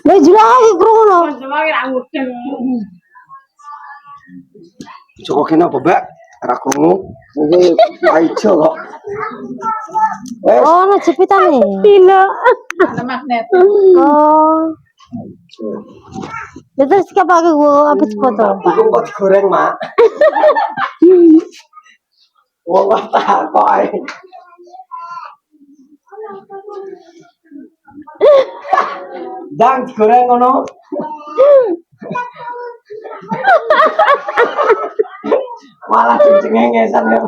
Lah julae krono. Coba kena apa, Mbak? Ora krungu. Iki ijo kok. Oh, ana jepitane. Pino. Ada magnet. Oh. Terus kapake gua habis foto. Iku kok digoreng, Mak. Wong kok takok ae. Dang digoreng ngono. Malah cengengesan ya.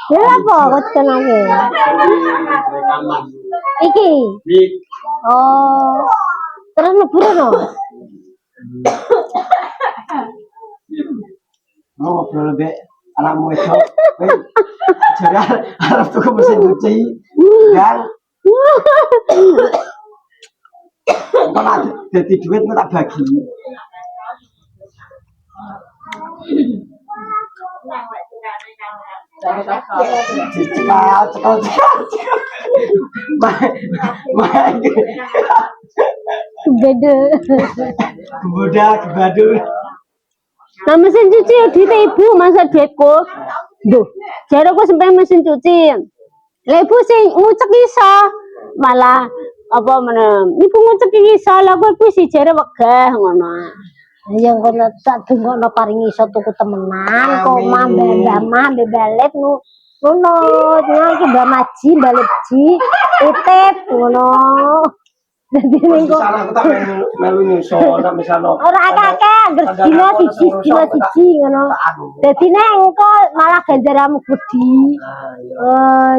Ya apa kok tenane? Iki. Oh. Terus leburan no? Mau ngobrol lebih anakmu itu. Jangan harap tuh mesin cuci. Dan kalau jadi duit tak bagi. Cekal. Gebada. Nah mesin cuci ya duit ibu masa duitku. Duh, jare aku sampai mesin cuci. Lah ibu sing ngucek iso. Malah apa meneh? Ibu ngucek iso lah kowe kuwi si jare wegah ngono. Ya ngono tak dungokno paring iso tuku temenan kok mambah bebalet nu ngono. Ya iki Mbak Maji, balik ji, titip ngono. Dadi ning kok melu nyusul nek misalo ora akeh dina siji ngono. Dadi nek engko malah ganjaranmu budi.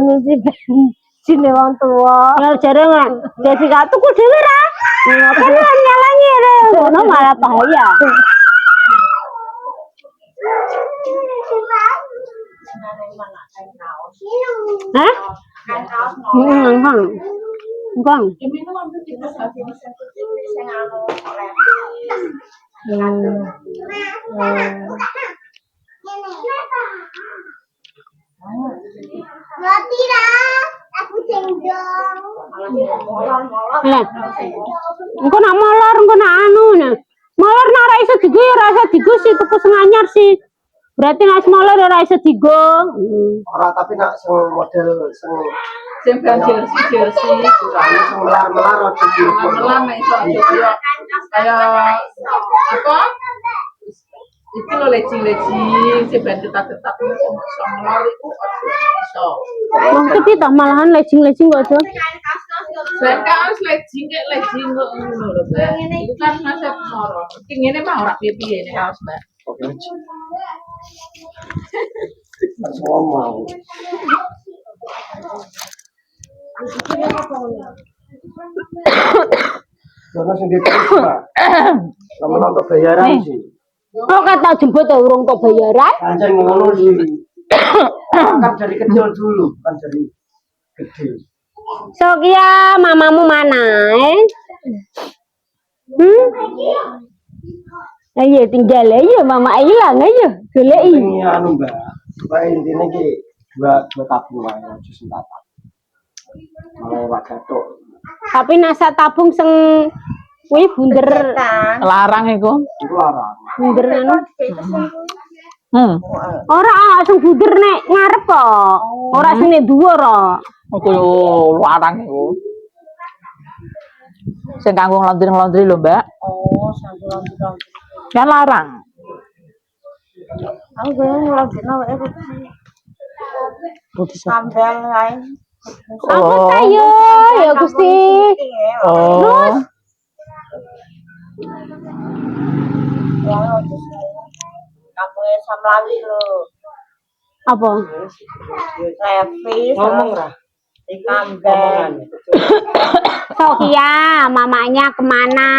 Nyuci bensin wong tuwa. Ya jare nek dadi gak tuku dhewe ra. Kan nyalangi ngono malah bahaya. Hah? Enggak. Ini tuh waktu kita lagi mesin cuci sing anu Roti lah, aku cenggong. Engko nak molor, engko nak anu nah. Molor nak ora iso digo ya ora iso digo sih tuku sing anyar sih. Berarti nak molor ora iso digo. Ora tapi nak sing model sing jersey sing melar-melar aja diukur. melar iso kayak apa? Itu lo leci-leci, si bantet-bantet sama melar itu iso. Maksud kita malahan lejing-lejing kok aja. Saya kaos leci kok ngono lho, Mbak. Itu kan masa moro. Ngene mah ora piye-piye nek kaos, Mbak. Ngomong. Karena sendiri Pak. Lamun untuk bayaran sih. Oh kata jemput urung kok bayaran? Anjir ngono sih. Kan dari kecil dulu, kan dari gede. Sokia, mamamu mana? Ayo tinggal ayo, mama hilang ayo. Goleki. Ini anu Mbak. Mbak intine iki dua tabung wae aja sentatan. Mulai wagatok. Tapi nasa tabung sing kuwi bunder Larang iku. Iku larang. bunder anu. Ora sing bunder nek ngarep kok. Ora sing nek dhuwur kok. Iku larang iku. Sing kanggo nglondri-nglondri lho, Mbak. Oh, sambil nglondri. Kan larang. Aku nglondrino wae Kudu Sambel lain. Apa ayo ya Gusti. Oh. Kampungnya Samlawi lho. Apa? Levis. Ngomong ra. Kambel. Sokia, mamanya kemana?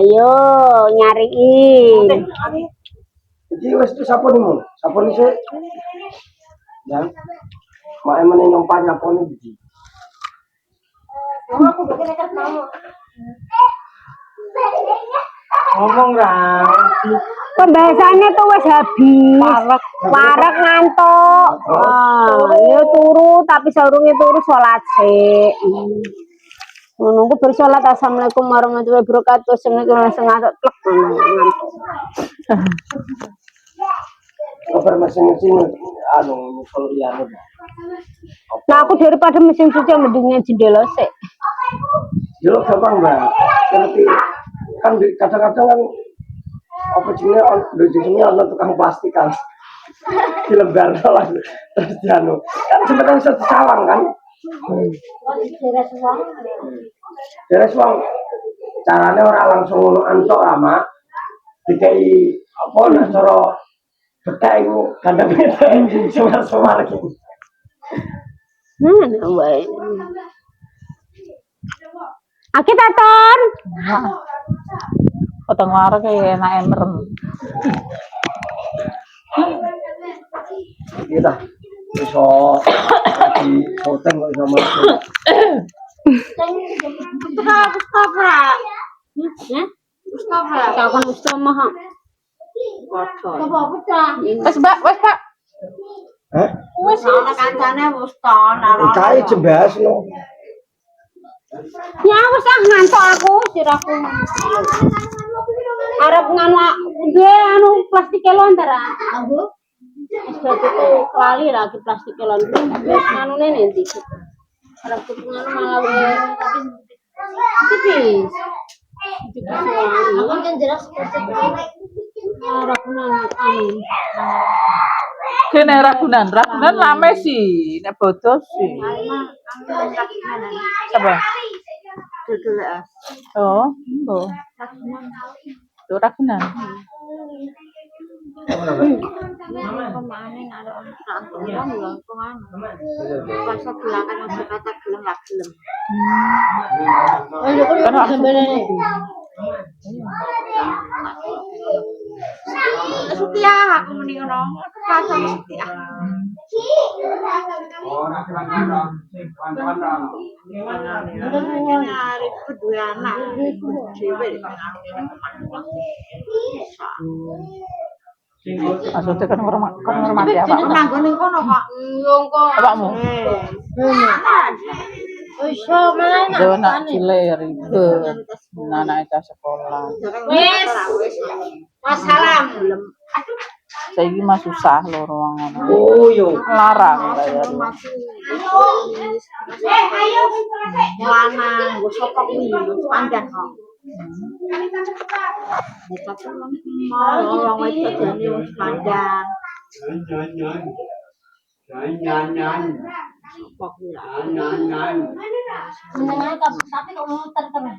Ayo nyariin. Iki wis tu sapone mu. Sapone sik. Ya. Mak emane nyompan nyapone iki. Aku bikin nekat mau. Ngomong ra. Pembahasannya tuh wis habis. Warek ngantuk. Ya turu tapi saurunge turu salat sik. Nunggu bersolat assalamualaikum warahmatullahi wabarakatuh. Assalamualaikum warahmatullahi wabarakatuh. Kabar masing-masing anu nyusul ya. Nah aku daripada mesin cuci mendingnya jendela sih. Jelo gampang Mbak. Ngerti kan kadang-kadang kan apa jenenge on tukang plastik kan. Dilembar lah terus dianu. Kan sebenarnya bisa disawang kan. Deres wong carane ora langsung ngono antok ama dikai apa nek cara bedak iku kandang semar-semar iki. Wae. Kita ton. Potong warung kayak enak merem. Iya iso di hotel kok iso masuk. Mustafa. Mustafa. Kapan Mustafa? Wes Mbak, wes Pak. Hah? Wes Ana kancane wis to Kae jembas no. Ya wis ngantuk aku siraku. Arep nganu gue anu plastik kelon antara. Ambu. Sudah itu kelali lagi plastik kelon wis nganune nanti. Arep tuku nganu malah tapi tipis. Kan jelas kene ragunan rame sih, nek bodos sih. Apa? Oh, oh. Tuh ragunan. Setia aku muni ngono. Rasa setia. Hari kedua anak dhewe Maksudnya kan ngormati apa? nanggon ning kono kok. Bapakmu. Iso malah Dewa nak cilik ribet. Anak itu sekolah. wis. Wassalam. Saiki mah susah lho ruang ngono. Oh yo. Larang bayar. Ayo. Lanang, nggo sopok kuwi panjang kok. Tapi mau wong wedok jane wis panjang. Sopok kuwi lah. tapi kok muter terus.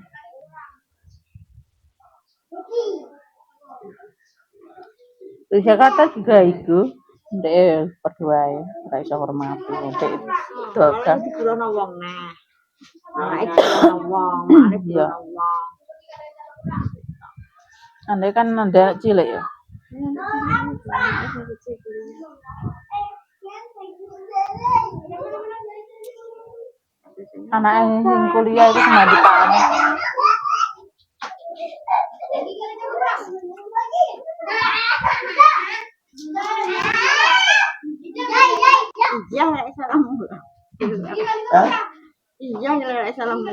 Di Jakarta juga itu, ndek berdua ya, ora iso hormati, ndek dogan. Diburono wong neh. Anake diburono wong, mare Iya. diburono wong. Andai kan ada cilik ya. Anak yang kuliah itu cuma dipanik. Iya, lek salammu. Hah? Iya, lek salammu.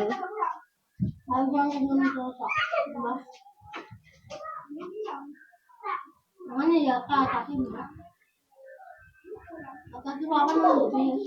Mana ya kak tapi enggak. Tapi lawan lebih.